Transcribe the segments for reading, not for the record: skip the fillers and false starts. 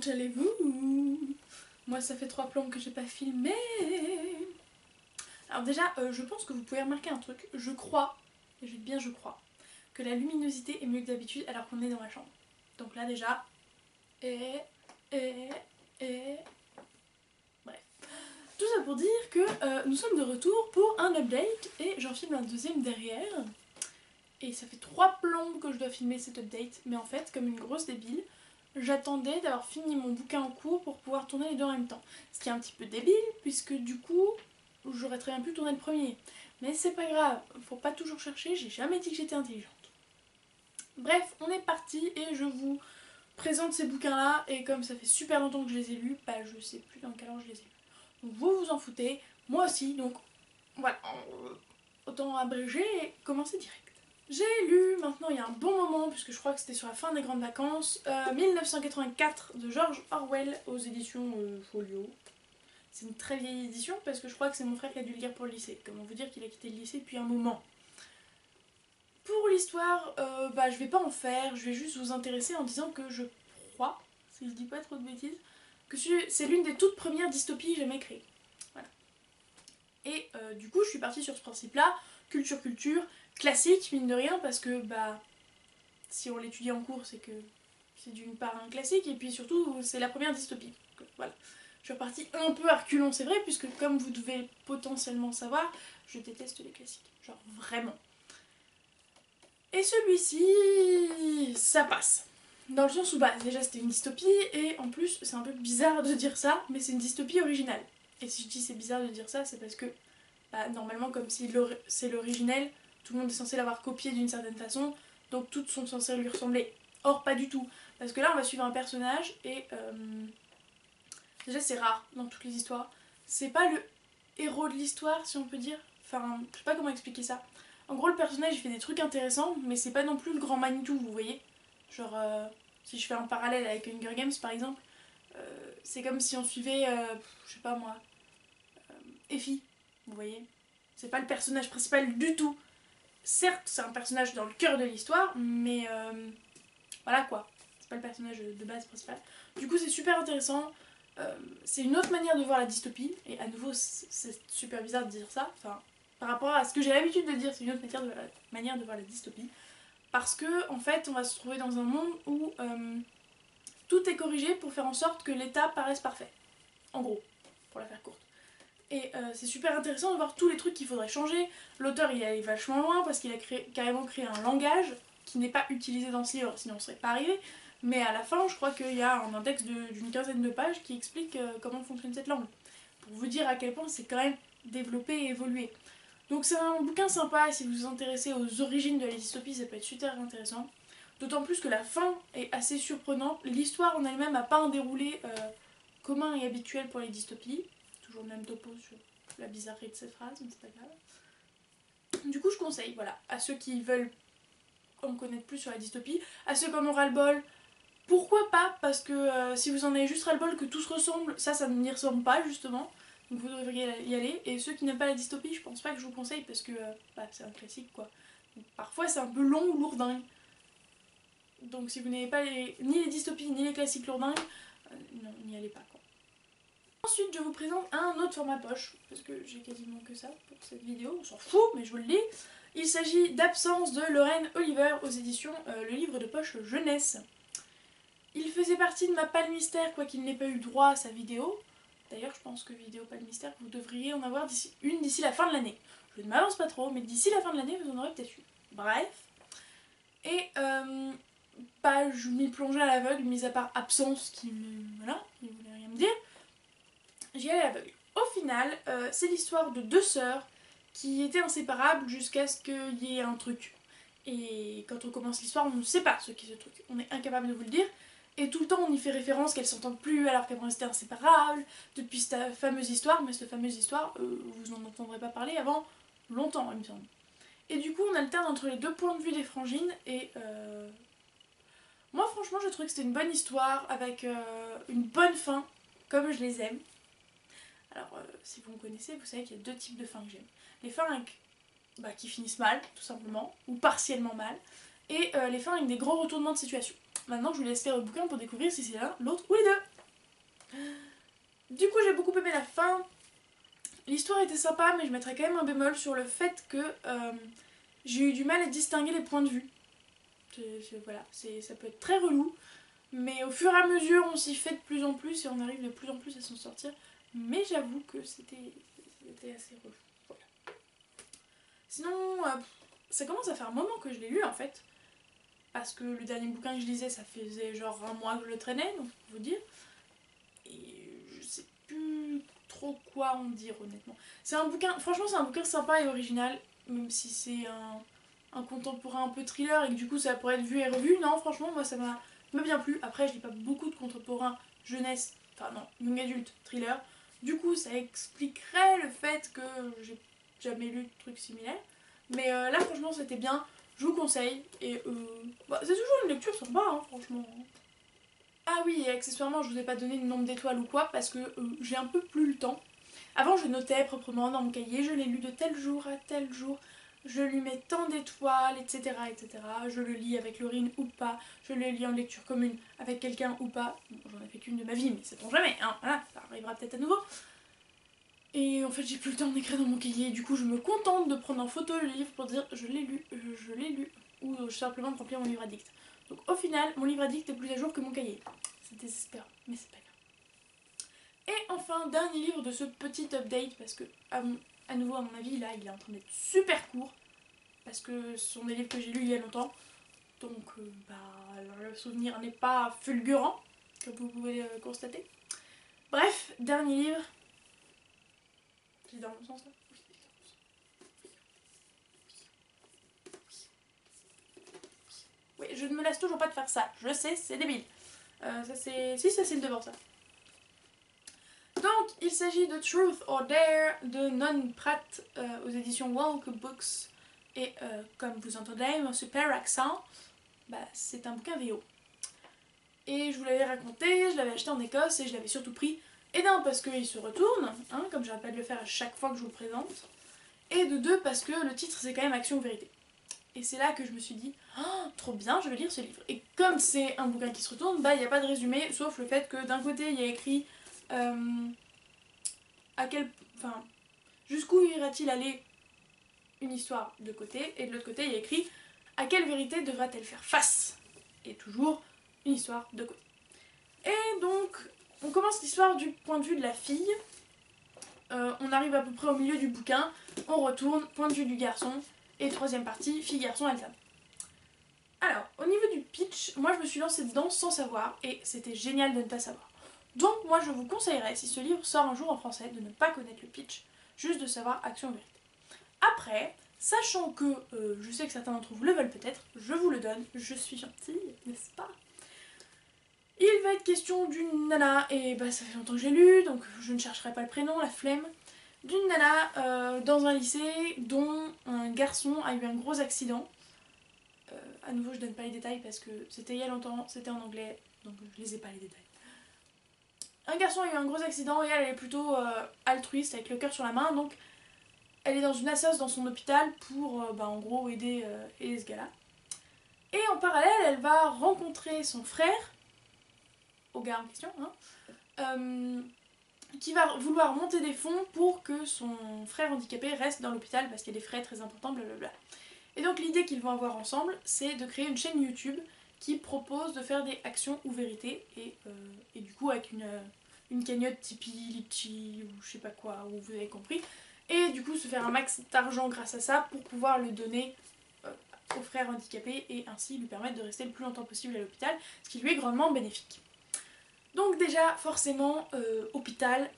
allez-vous? Moi ça fait 3 plombs que j'ai pas filmé. Alors déjà, je pense que vous pouvez remarquer un truc. Je crois, et je dis bien je crois, que la luminosité est mieux que d'habitude alors qu'on est dans la chambre. Donc là déjà, bref. Tout ça pour dire que nous sommes de retour pour un update et j'en filme un deuxième derrière. Et ça fait 3 plombs que je dois filmer cet update, mais en fait, comme une grosse débile, j'attendais d'avoir fini mon bouquin en cours pour pouvoir tourner les deux en même temps. Ce qui est un petit peu débile, puisque du coup, j'aurais très bien pu tourner le premier. Mais c'est pas grave, faut pas toujours chercher, j'ai jamais dit que j'étais intelligente. Bref, on est parti et je vous présente ces bouquins-là, et comme ça fait super longtemps que je les ai lus, bah je sais plus dans quel ordre je les ai lus. Donc vous vous en foutez, moi aussi, donc voilà, autant abréger et commencer direct. J'ai lu maintenant il y a un bon moment, puisque je crois que c'était sur la fin des grandes vacances, 1984 de George Orwell aux éditions Folio. C'est une très vieille édition parce que je crois que c'est mon frère qui a dû le lire pour le lycée. Comment vous dire qu'il a quitté le lycée depuis un moment. Pour l'histoire, bah, je vais pas en faire, je vais juste vous intéresser en disant que je crois, si je dis pas trop de bêtises, que c'est l'une des toutes premières dystopies jamais créées. Voilà. Et du coup, je suis partie sur ce principe-là, culture, classique, mine de rien, parce que bah, si on l'étudie en cours, c'est que c'est d'une part un classique, et puis surtout, c'est la première dystopie. Donc, voilà. Je suis repartie un peu à reculons, c'est vrai, puisque comme vous devez potentiellement savoir, je déteste les classiques. Genre vraiment. Et celui-ci, ça passe. Dans le sens où, bah, déjà c'était une dystopie, et en plus, c'est un peu bizarre de dire ça, mais c'est une dystopie originale. Et si je dis c'est bizarre de dire ça, c'est parce que, bah, normalement, comme c'est l'originel, tout le monde est censé l'avoir copié d'une certaine façon, donc toutes sont censées lui ressembler. Or, pas du tout. Parce que là, on va suivre un personnage, et déjà, c'est rare dans toutes les histoires. C'est pas le héros de l'histoire, si on peut dire. Enfin, je sais pas comment expliquer ça. En gros, le personnage il fait des trucs intéressants, mais c'est pas non plus le grand Manitou, vous voyez. Genre, si je fais un parallèle avec Hunger Games par exemple, c'est comme si on suivait, je sais pas moi, Effie, vous voyez. C'est pas le personnage principal du tout. Certes, c'est un personnage dans le cœur de l'histoire, mais voilà quoi. C'est pas le personnage de base principal. Du coup, c'est super intéressant. C'est une autre manière de voir la dystopie, et à nouveau, c'est super bizarre de dire ça. Enfin, par rapport à ce que j'ai l'habitude de dire, c'est une autre manière de voir la dystopie. Parce que, en fait, on va se trouver dans un monde où tout est corrigé pour faire en sorte que l'état paraisse parfait. En gros, pour la faire courte. Et c'est super intéressant de voir tous les trucs qu'il faudrait changer. L'auteur, il est allé vachement loin parce qu'il a carrément créé un langage qui n'est pas utilisé dans ce livre, sinon on ne serait pas arrivé. Mais à la fin, je crois qu'il y a un index d'une quinzaine de pages qui explique comment fonctionne cette langue. Pour vous dire à quel point c'est quand même développé et évolué. Donc c'est un bouquin sympa, si vous vous intéressez aux origines de la dystopie, ça peut être super intéressant. D'autant plus que la fin est assez surprenante. L'histoire en elle-même n'a pas un déroulé commun et habituel pour les dystopies. Toujours le même topo sur la bizarrerie de cette phrase, mais c'est pas grave. Du coup, je conseille, voilà, à ceux qui veulent en connaître plus sur la dystopie, à ceux qui en ont ras-le-bol, pourquoi pas, parce que si vous en avez juste ras-le-bol que tout se ressemble, ça ne m'y ressemble pas justement. Donc vous devriez y aller. Et ceux qui n'aiment pas la dystopie, je pense pas que je vous conseille parce que bah, c'est un classique quoi. Donc, parfois c'est un peu long ou lourdingue. Donc si vous n'avez pas ni les dystopies ni les classiques lourdingues, non, n'y allez pas quoi. Ensuite je vous présente un autre format poche, parce que j'ai quasiment que ça pour cette vidéo, on s'en fout mais je vous le dis. Il s'agit d'Absence de Lorraine Oliver aux éditions Le Livre de Poche Jeunesse. Il faisait partie de ma Palmystère, quoiqu'il n'ait pas eu droit à sa vidéo. D'ailleurs, je pense que vidéo Palmystère, vous devriez en avoir une d'ici la fin de l'année. Je ne m'avance pas trop, mais d'ici la fin de l'année, vous en aurez peut-être une. Bref. Et bah, je m'y plongeais à l'aveugle, mis à part Absence, qui me... voilà, il ne voulait rien me dire. J'y allais à l'aveugle. Au final, c'est l'histoire de deux sœurs qui étaient inséparables jusqu'à ce qu'il y ait un truc. Et quand on commence l'histoire, on ne sait pas ce qu'est ce truc. On est incapable de vous le dire. Et tout le temps, on y fait référence qu'elles s'entendent plus alors qu'elles vont rester inséparables depuis cette fameuse histoire. Mais cette fameuse histoire, vous n'en entendrez pas parler avant longtemps, il me semble. Et du coup, on alterne entre les deux points de vue des frangines. Et moi, franchement, je trouve que c'était une bonne histoire avec une bonne fin, comme je les aime. Alors, si vous me connaissez, vous savez qu'il y a deux types de fins que j'aime. Les fins avec, bah, qui finissent mal, tout simplement, ou partiellement mal, et les fins avec des gros retournements de situation. Maintenant, je vous laisse lire le bouquin pour découvrir si c'est l'un, l'autre ou les deux. Du coup j'ai beaucoup aimé la fin. L'histoire était sympa, mais je mettrais quand même un bémol sur le fait que j'ai eu du mal à distinguer les points de vue. Voilà, ça peut être très relou, mais au fur et à mesure on s'y fait de plus en plus et on arrive de plus en plus à s'en sortir. Mais j'avoue que c'était assez relou. Voilà. Sinon, ça commence à faire un moment que je l'ai lu en fait. Parce que le dernier bouquin que je lisais, ça faisait genre un mois que je le traînais, donc pour vous dire. Et je sais plus trop quoi en dire honnêtement. C'est un bouquin, franchement c'est un bouquin sympa et original, même si c'est un contemporain un peu thriller et que du coup ça pourrait être vu et revu. Non franchement moi ça m'a bien plu. Après je lis pas beaucoup de contemporains jeunesse, enfin non, young adulte, thriller. Du coup ça expliquerait le fait que j'ai jamais lu de trucs similaires. Mais là franchement c'était bien, je vous conseille. Et c'est toujours une lecture sympa hein, franchement. Ah oui, et accessoirement, je vous ai pas donné le nombre d'étoiles ou quoi, parce que j'ai un peu plus le temps. Avant, je notais proprement dans mon cahier, je l'ai lu de tel jour à tel jour, je lui mets tant d'étoiles, etc., etc. Je le lis avec Laurine ou pas, je le lis en lecture commune avec quelqu'un ou pas. Bon, j'en ai fait qu'une de ma vie, mais ça tombe jamais, hein, voilà, ça arrivera peut-être à nouveau. Et en fait, j'ai plus le temps d'écrire dans mon cahier, du coup, je me contente de prendre en photo le livre pour dire je l'ai lu, je l'ai lu, ou simplement de remplir mon livre addict. Donc au final, mon livre addict est plus à jour que mon cahier. C'est désespérant, mais c'est pas grave. Et enfin, dernier livre de ce petit update, parce que, à nouveau, à mon avis, là, il est en train d'être super court, parce que ce sont des livres que j'ai lus il y a longtemps, donc le souvenir n'est pas fulgurant, comme vous pouvez le constater. Bref, dernier livre. C'est dans le sens là. Oui, je ne me laisse toujours pas de faire ça, je sais, c'est débile. Ça c'est... Si, ça c'est le devant, ça. Donc, il s'agit de Truth or Dare de Non Pratt aux éditions Walk Books. Et comme vous entendez, mon super accent, c'est un bouquin VO. Et je vous l'avais raconté, je l'avais acheté en Écosse et je l'avais surtout pris. Et d'un, parce qu'il se retourne, hein, comme j'arrête pas de le faire à chaque fois que je vous le présente. Et de deux, parce que le titre c'est quand même Action ou Vérité. Et c'est là que je me suis dit, oh, trop bien, je vais lire ce livre. Et comme c'est un bouquin qui se retourne, il n'y a pas de résumé, sauf le fait que d'un côté il y a écrit jusqu'où ira-t-il aller une histoire de côté, et de l'autre côté il y a écrit à quelle vérité devra-t-elle faire face. Et toujours une histoire de côté. Et donc, on commence l'histoire du point de vue de la fille. On arrive à peu près au milieu du bouquin, on retourne, point de vue du garçon, et troisième partie, fille-garçon alterne. Alors, au niveau du pitch, moi je me suis lancée dedans sans savoir, et c'était génial de ne pas savoir. Donc moi je vous conseillerais, si ce livre sort un jour en français, de ne pas connaître le pitch, juste de savoir action ou vérité. Après, sachant que je sais que certains d'entre vous le veulent peut-être, je vous le donne, je suis gentille, n'est-ce pas? Il va être question d'une nana, et ça fait longtemps que j'ai lu, donc je ne chercherai pas le prénom, la flemme, d'une nana dans un lycée dont un garçon a eu un gros accident. À nouveau, je donne pas les détails parce que c'était il y a longtemps, c'était en anglais, donc je les ai pas les détails. Un garçon a eu un gros accident et elle est plutôt altruiste, avec le cœur sur la main, donc elle est dans une assoce dans son hôpital pour en gros aider ce gars-là. Et en parallèle, elle va rencontrer son frère, au gars en question, qui va vouloir monter des fonds pour que son frère handicapé reste dans l'hôpital parce qu'il y a des frais très importants, blablabla. Et donc l'idée qu'ils vont avoir ensemble, c'est de créer une chaîne YouTube qui propose de faire des actions ou vérités, et du coup avec une cagnotte Tipeee, Litchi ou je sais pas quoi, ou vous avez compris, et du coup se faire un max d'argent grâce à ça pour pouvoir le donner au frère handicapé et ainsi lui permettre de rester le plus longtemps possible à l'hôpital, ce qui lui est grandement bénéfique. Donc déjà, forcément, hôpital,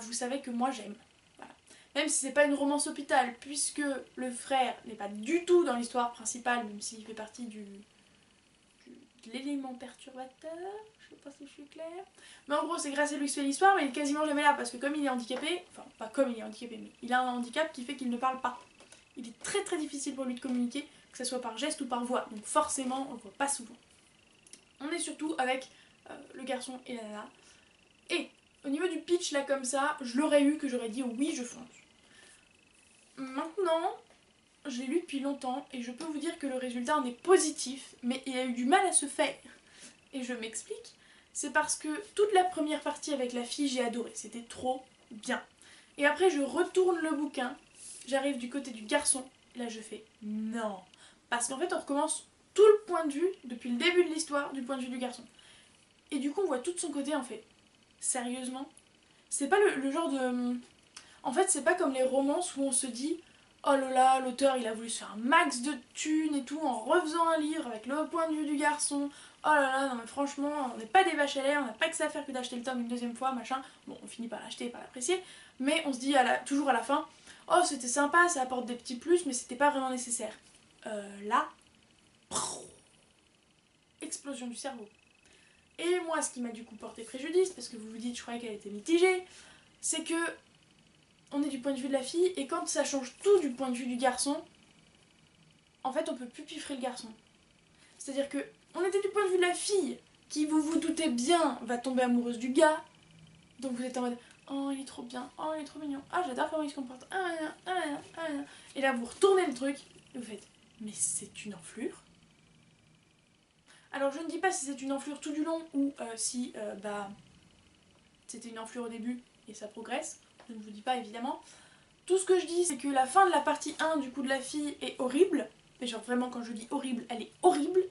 vous savez que moi j'aime. Voilà. Même si c'est pas une romance hôpital, puisque le frère n'est pas du tout dans l'histoire principale, même s'il fait partie de l'élément perturbateur, je sais pas si je suis claire. Mais en gros, c'est grâce à lui que se fait l'histoire, mais il est quasiment jamais là, parce que comme il est handicapé, enfin pas comme il est handicapé, mais il a un handicap qui fait qu'il ne parle pas. Il est très très difficile pour lui de communiquer, que ce soit par geste ou par voix, donc forcément on le voit pas souvent. On est surtout avec le garçon et la nana. Et au niveau du pitch là comme ça, je l'aurais eu que j'aurais dit oui je fonce. Maintenant, je l'ai lu depuis longtemps et je peux vous dire que le résultat en est positif, mais il a eu du mal à se faire. Et je m'explique. c'est parce que toute la première partie avec la fille, j'ai adoré, c'était trop bien. Et après, je retourne le bouquin, j'arrive du côté du garçon, là je fais non. Parce qu'en fait, on recommence tout le point de vue, depuis le début de l'histoire, du point de vue du garçon. Et du coup, on voit tout de son côté, en fait. Sérieusement, c'est pas le genre de... En fait, c'est pas comme les romances où on se dit oh là là, l'auteur il a voulu se faire un max de thunes et tout en refaisant un livre avec le point de vue du garçon. Oh là là, non mais franchement, on n'est pas des vaches à lait, on n'a pas que ça à faire que d'acheter le tome une deuxième fois, machin. Bon, on finit par l'acheter et par l'apprécier, mais on se dit toujours à la fin oh c'était sympa, ça apporte des petits plus, mais c'était pas vraiment nécessaire. Là, explosion du cerveau. Et moi, ce qui m'a du coup porté préjudice, parce que vous vous dites, je croyais qu'elle était mitigée, c'est que on est du point de vue de la fille, et quand ça change tout du point de vue du garçon, en fait, on peut plus piffrer le garçon. C'est-à-dire que on était du point de vue de la fille, qui, vous vous doutez bien, va tomber amoureuse du gars, donc vous êtes en mode oh, il est trop bien, oh, il est trop mignon, ah, j'adore comment il se comporte, et là, vous retournez le truc, et vous faites mais c'est une enflure. Alors, je ne dis pas si c'est une enflure tout du long, ou si, c'était une enflure au début, et ça progresse. Je ne vous dis pas évidemment. Tout ce que je dis, c'est que la fin de la partie 1 du coup de la fille est horrible. Mais genre vraiment quand je dis horrible, elle est horrible.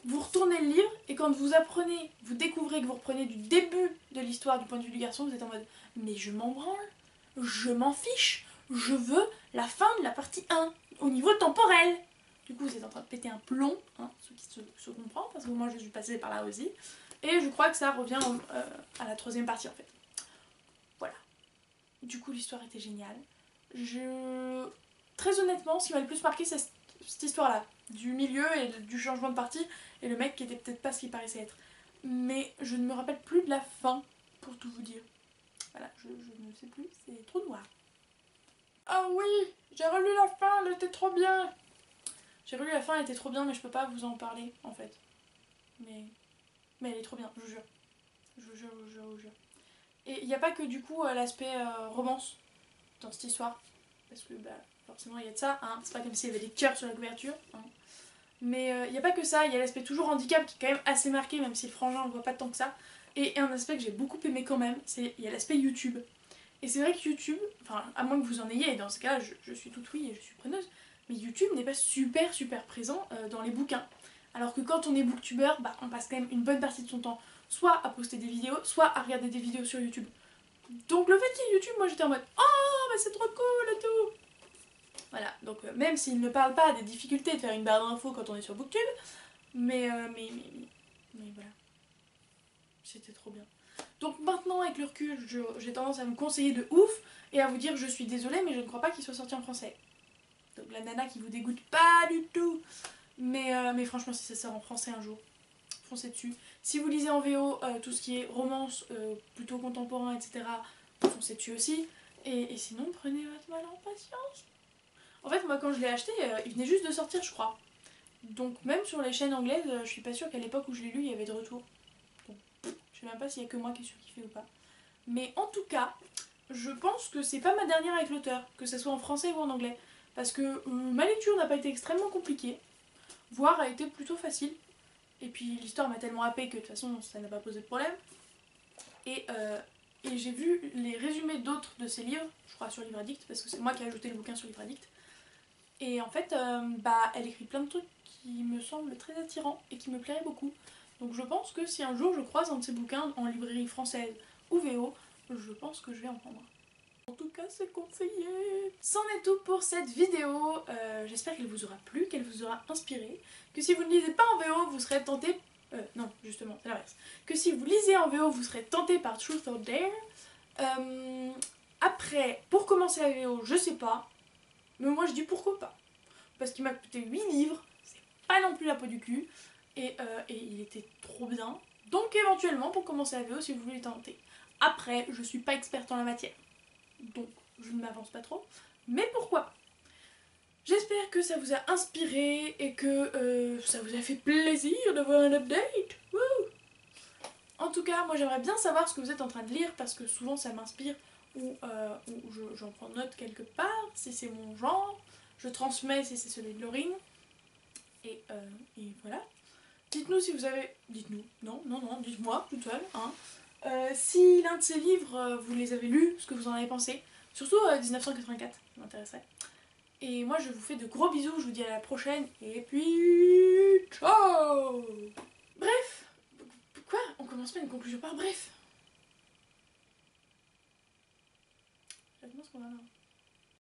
Vous retournez le livre et quand vous apprenez, vous découvrez que vous reprenez du début de l'histoire du point de vue du garçon, vous êtes en mode mais je m'en branle, je m'en fiche, je veux la fin de la partie 1 au niveau temporel. Du coup vous êtes en train de péter un plomb, hein, ce qui se comprend parce que moi je suis passée par là aussi. Et je crois que ça revient à la troisième partie en fait. Voilà. Du coup, l'histoire était géniale. Très honnêtement, ce qui m'a le plus marqué, c'est cette histoire-là. Du milieu et du changement de partie. Et le mec qui était peut-être pas ce qu'il paraissait être. Mais je ne me rappelle plus de la fin, pour tout vous dire. Voilà, je ne sais plus, c'est trop noir. Ah oui, j'ai relu la fin, elle était trop bien. J'ai relu la fin, elle était trop bien, mais je peux pas vous en parler, en fait. Mais elle est trop bien, je vous jure. Je vous jure, je vous jure, je vous jure. Et il n'y a pas que du coup l'aspect romance dans cette histoire. Parce que forcément il y a de ça, hein. C'est pas comme s'il y avait des cœurs sur la couverture. Hein. Mais il n'y a pas que ça, il y a l'aspect toujours handicap qui est quand même assez marqué, même si le frangin on le voit pas tant que ça. Et un aspect que j'ai beaucoup aimé quand même, c'est il y a l'aspect YouTube. Et c'est vrai que YouTube, enfin à moins que vous en ayez, et dans ce cas je suis toute oui et je suis preneuse, mais YouTube n'est pas super présent dans les bouquins. Alors que quand on est booktuber, on passe quand même une bonne partie de son temps soit à poster des vidéos, soit à regarder des vidéos sur YouTube. Donc le fait qu'il y ait YouTube, moi j'étais en mode oh mais c'est trop cool et tout. Voilà, donc même s'il ne parle pas des difficultés de faire une barre d'infos quand on est sur Booktube, mais voilà, c'était trop bien. Donc maintenant avec le recul, j'ai tendance à me conseiller de ouf et à vous dire je suis désolée mais je ne crois pas qu'il soit sorti en français. Donc la nana qui vous dégoûte pas du tout. Mais franchement si ça sort en français un jour, foncez dessus. Si vous lisez en VO tout ce qui est romance, plutôt contemporain, etc., foncez dessus aussi. Et sinon, prenez votre mal en patience. En fait, moi, quand je l'ai acheté, il venait juste de sortir, je crois. Donc, même sur les chaînes anglaises, je suis pas sûre qu'à l'époque où je l'ai lu, il y avait de retour. Donc, je sais même pas s'il y a que moi qui suis surkiffée ou pas. Mais en tout cas, je pense que c'est pas ma dernière avec l'auteur, que ce soit en français ou en anglais. Parce que ma lecture n'a pas été extrêmement compliquée, voire a été plutôt facile. Et puis l'histoire m'a tellement happée que de toute façon ça n'a pas posé de problème. Et j'ai vu les résumés d'autres de ces livres, je crois sur Livre Addict, parce que c'est moi qui ai ajouté le bouquin sur Livre Addict. Et en fait, elle écrit plein de trucs qui me semblent très attirants et qui me plairaient beaucoup. Donc je pense que si un jour je croise un de ces bouquins en librairie française ou VO, je pense que je vais en prendre un. En tout cas, c'est conseillé. C'en est tout pour cette vidéo. J'espère qu'elle vous aura plu, qu'elle vous aura inspiré. Que si vous ne lisez pas en VO, vous serez tenté... non, justement, c'est l'inverse. Que si vous lisez en VO, vous serez tenté par Truth or Dare. Après, pour commencer la VO, je sais pas. Mais moi, je dis pourquoi pas. Parce qu'il m'a coûté 8 livres. C'est pas non plus la peau du cul. Et il était trop bien. Donc éventuellement, pour commencer la VO, si vous voulez tenter. Après, je suis pas experte en la matière. Donc je ne m'avance pas trop, mais pourquoi pas. J'espère que ça vous a inspiré et que ça vous a fait plaisir d'avoir un update. Woo. En tout cas, moi j'aimerais bien savoir ce que vous êtes en train de lire parce que souvent ça m'inspire ou j'en prends note quelque part, si c'est mon genre, je transmets si c'est celui de Laurine. Et voilà. Dites-nous si vous avez... Dites-nous, non, dites-moi toute seule, hein. Si l'un de ces livres, vous les avez lus, ce que vous en avez pensé. Surtout 1984, ça m'intéresserait. Et moi je vous fais de gros bisous, je vous dis à la prochaine, et puis... Ciao! Bref! Quoi? On commence pas une conclusion par bref?